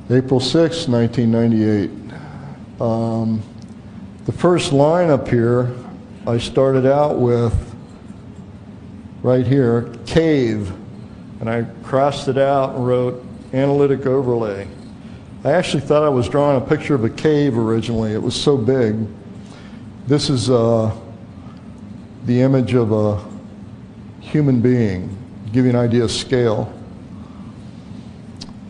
April 6, 1998. The first line up here, I started out with, right here, cave. And I crossed it out and wrote analytic overlay. I actually thought I was drawing a picture of a cave originally. It was so big. This is the image of a human being, to give you an idea of scale.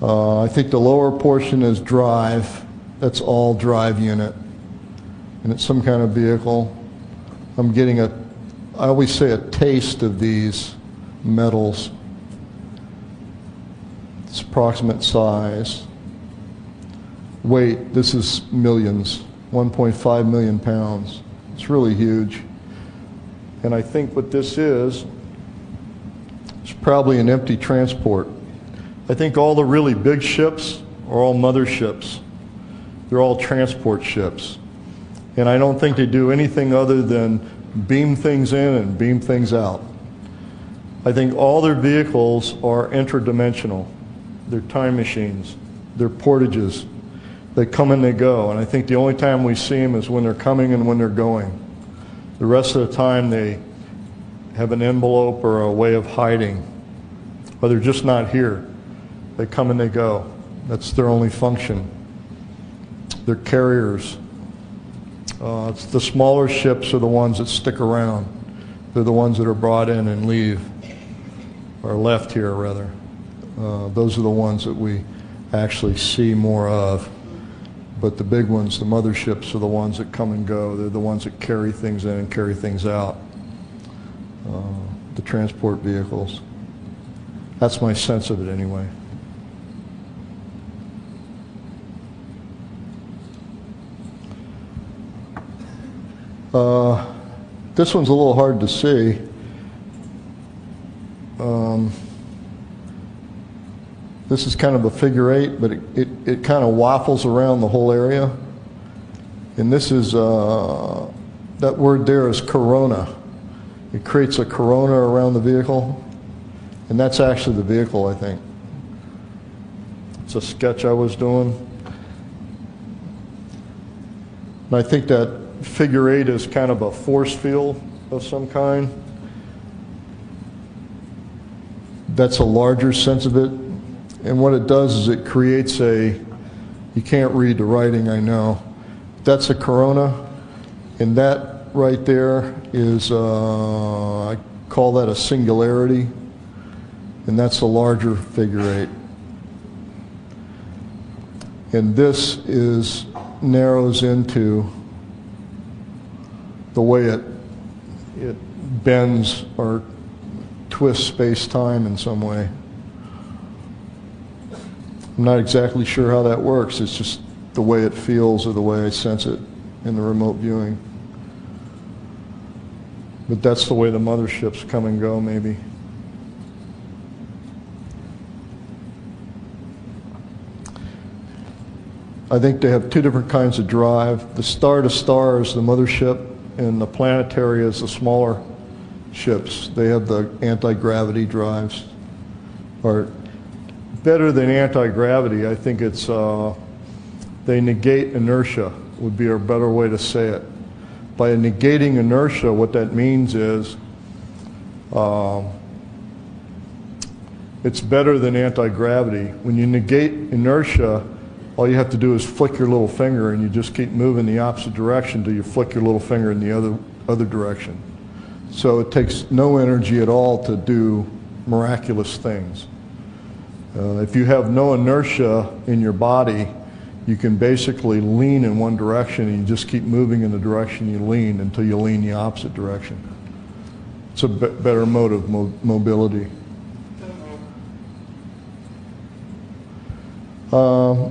I think the lower portion is drive. That's all drive unit. And it's some kind of vehicle. I'm getting I always say a taste of these metals. It's approximate size. Weight, this is millions, 1.5 million pounds. It's really huge. And I think what this is probably an empty transport. I think all the really big ships are all motherships. They're all transport ships. And I don't think they do anything other than beam things in and beam things out. I think all their vehicles are interdimensional. They're time machines. They're portages. They come and they go. And I think the only time we see them is when they're coming and when they're going. The rest of the time they have an envelope or a way of hiding. Or they're just not here. They come and they go. That's their only function. They're carriers. It's the smaller ships are the ones that stick around. They're the ones that are brought in and leave, or left here rather. Those are the ones that we actually see more of. But the big ones, the motherships, are the ones that come and go. They're the ones that carry things in and carry things out. The transport vehicles. That's my sense of it anyway. This one's a little hard to see. This is kind of a figure eight, but it kind of waffles around the whole area. And this is, that word there is corona. It creates a corona around the vehicle. And that's actually the vehicle, I think. It's a sketch I was doing. And I think that figure eight is kind of a force field of some kind. That's a larger sense of it. And what it does is it creates you can't read the writing, I know. That's a corona. And that right there is, I call that a singularity. And that's a larger figure eight. And this narrows into the way it bends or twists space-time in some way. I'm not exactly sure how that works. It's just the way it feels or the way I sense it in the remote viewing. But that's the way the motherships come and go, maybe. I think they have two different kinds of drive. The star-to-star is the mothership, and the planetary is the smaller ships. They have the anti-gravity drives. Or better than anti-gravity, I think it's they negate inertia, would be a better way to say it. By negating inertia, what that means is it's better than anti-gravity. When you negate inertia, all you have to do is flick your little finger and you just keep moving the opposite direction until you flick your little finger in the other direction. So it takes no energy at all to do miraculous things. If you have no inertia in your body, you can basically lean in one direction and you just keep moving in the direction you lean until you lean the opposite direction. It's a better mode of mobility.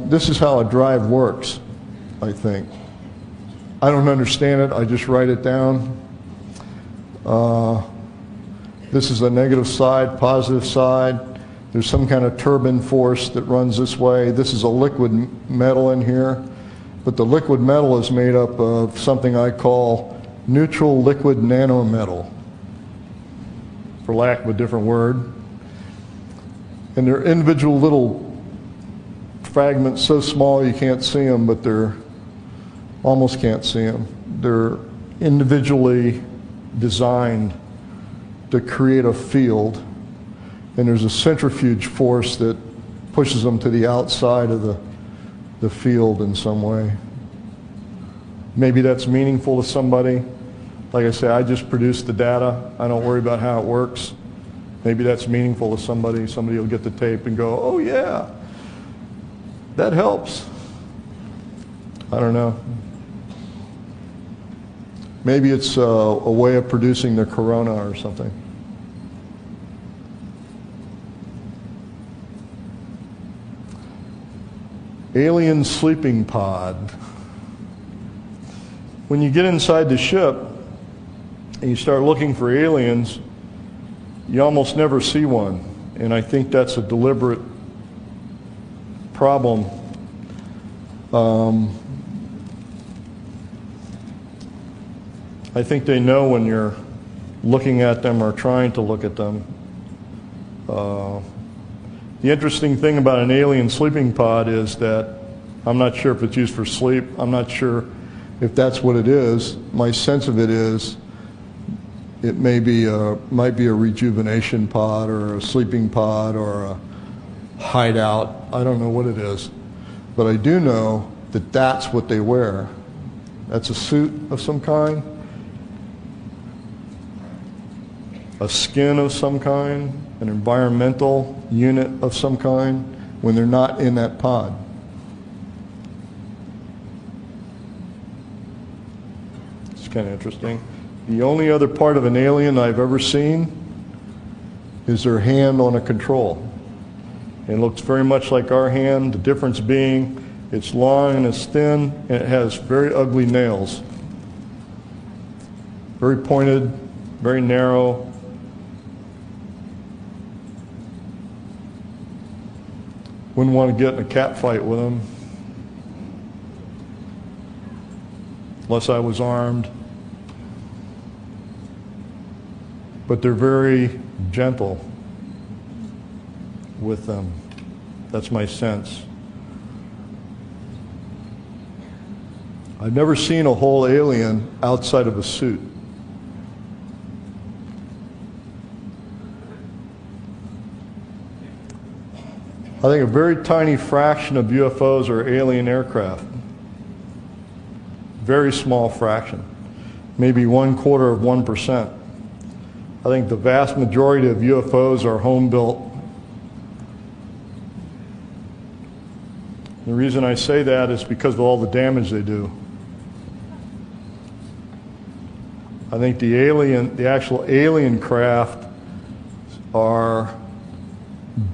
This is how a drive works, I think. I don't understand it, I just write it down. This is the negative side, positive side. There's some kind of turbine force that runs this way. This is a liquid metal in here, but the liquid metal is made up of something I call neutral liquid nanometal, for lack of a different word. And they're individual little fragments so small you can't see them, but they're almost can't see them. They're individually designed to create a field, and there's a centrifuge force that pushes them to the outside of the field in some way. Maybe that's meaningful to somebody. Like I say, I just produce the data. I don't worry about how it works. Maybe that's meaningful to somebody. Somebody will get the tape and go, oh yeah, that helps. I don't know. Maybe it's a way of producing the corona or something. Alien sleeping pod. When you get inside the ship and you start looking for aliens, you almost never see one. And I think that's a deliberate problem. I think they know when you're looking at them or trying to look at them. The interesting thing about an alien sleeping pod is that I'm not sure if it's used for sleep. I'm not sure if that's what it is. My sense of it is it might be a rejuvenation pod or a sleeping pod or a hideout. I don't know what it is. But I do know that that's what they wear. That's a suit of some kind, a skin of some kind, an environmental unit of some kind when they're not in that pod. It's kind of interesting. The only other part of an alien I've ever seen is their hand on a control. It looks very much like our hand, the difference being it's long and it's thin and it has very ugly nails. Very pointed, very narrow. Wouldn't want to get in a cat fight with them unless I was armed. But they're very gentle with them. That's my sense. I've never seen a whole alien outside of a suit. I think a very tiny fraction of UFOs are alien aircraft. Very small fraction. Maybe 1/4%. I think the vast majority of UFOs are home-built. The reason I say that is because of all the damage they do. I think the actual alien craft are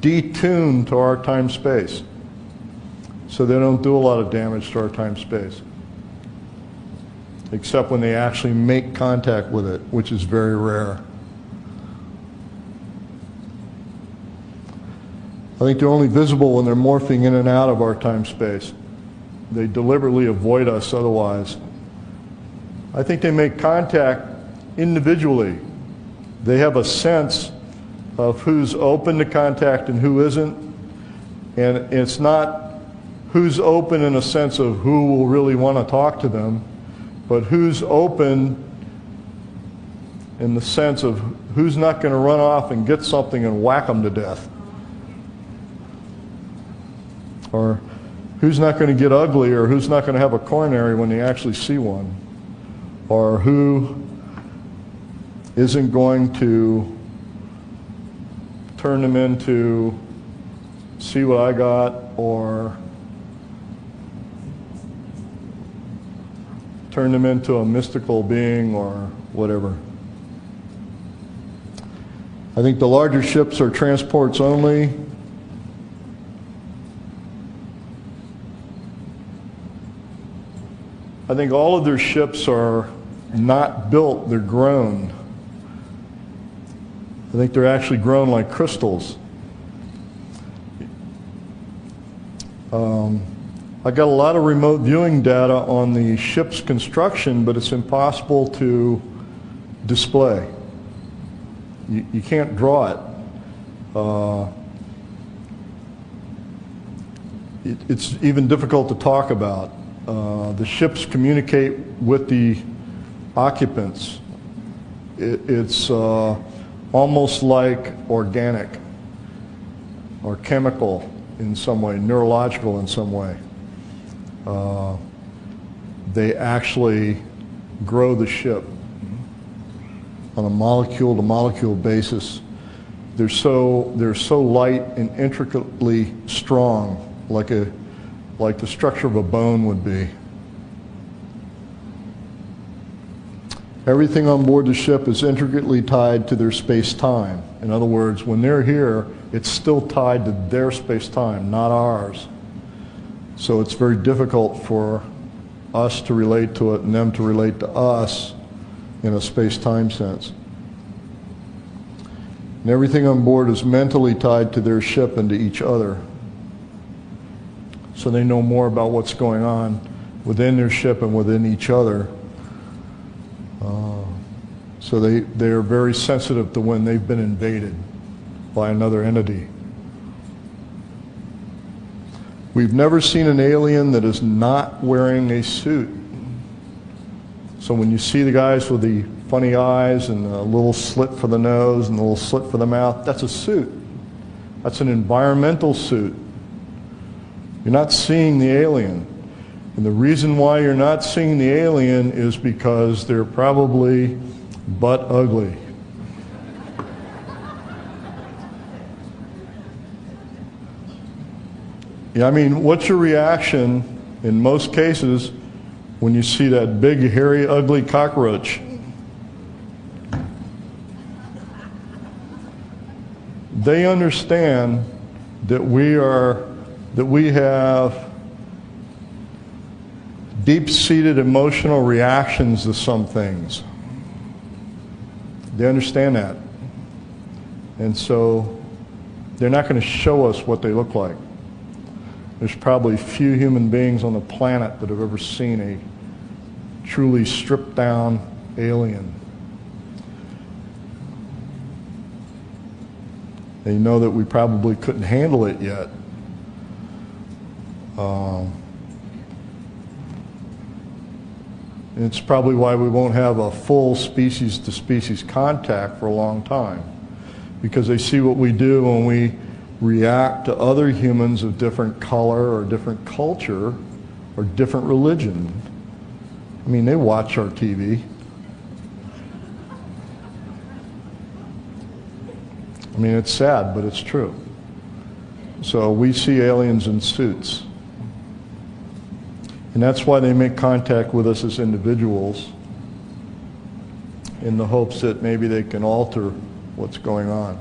detuned to our time-space. So they don't do a lot of damage to our time-space. Except when they actually make contact with it, which is very rare. I think they're only visible when they're morphing in and out of our time-space. They deliberately avoid us otherwise. I think they make contact individually. They have a sense of who's open to contact and who isn't. And it's not who's open in a sense of who will really want to talk to them, but who's open in the sense of who's not going to run off and get something and whack them to death. Or who's not going to get ugly, or who's not going to have a coronary when they actually see one. Or who isn't going to turn them into see what I got, or turn them into a mystical being or whatever. I think the larger ships are transports only. I think all of their ships are not built, they're grown. I think they're actually grown like crystals. I got a lot of remote viewing data on the ship's construction, but it's impossible to display. You can't draw it. it's even difficult to talk about. The ships communicate with the occupants. It's almost like organic or chemical in some way, neurological in some way. They actually grow the ship on a molecule-to-molecule basis. They're so light and intricately strong, like the structure of a bone would be. Everything on board the ship is intricately tied to their space-time. In other words, when they're here, it's still tied to their space-time, not ours. So it's very difficult for us to relate to it and them to relate to us in a space-time sense. And everything on board is mentally tied to their ship and to each other. So they know more about what's going on within their ship and within each other. So they are very sensitive to when they've been invaded by another entity. We've never seen an alien that is not wearing a suit. So when you see the guys with the funny eyes and a little slit for the nose and a little slit for the mouth, that's a suit. That's an environmental suit. You're not seeing the alien. And the reason why you're not seeing the alien is because they're probably butt ugly. Yeah, I mean, what's your reaction in most cases when you see that big, hairy, ugly cockroach? They understand that we have deep-seated emotional reactions to some things. They understand that. And so they're not going to show us what they look like. There's probably few human beings on the planet that have ever seen a truly stripped-down alien. They know that we probably couldn't handle it yet. It's probably why we won't have a full species-to-species contact for a long time, because they see what we do when we react to other humans of different color or different culture or different religion. I mean, they watch our TV. I mean, it's sad, but it's true. So we see aliens in suits. And that's why they make contact with us as individuals, in the hopes that maybe they can alter what's going on.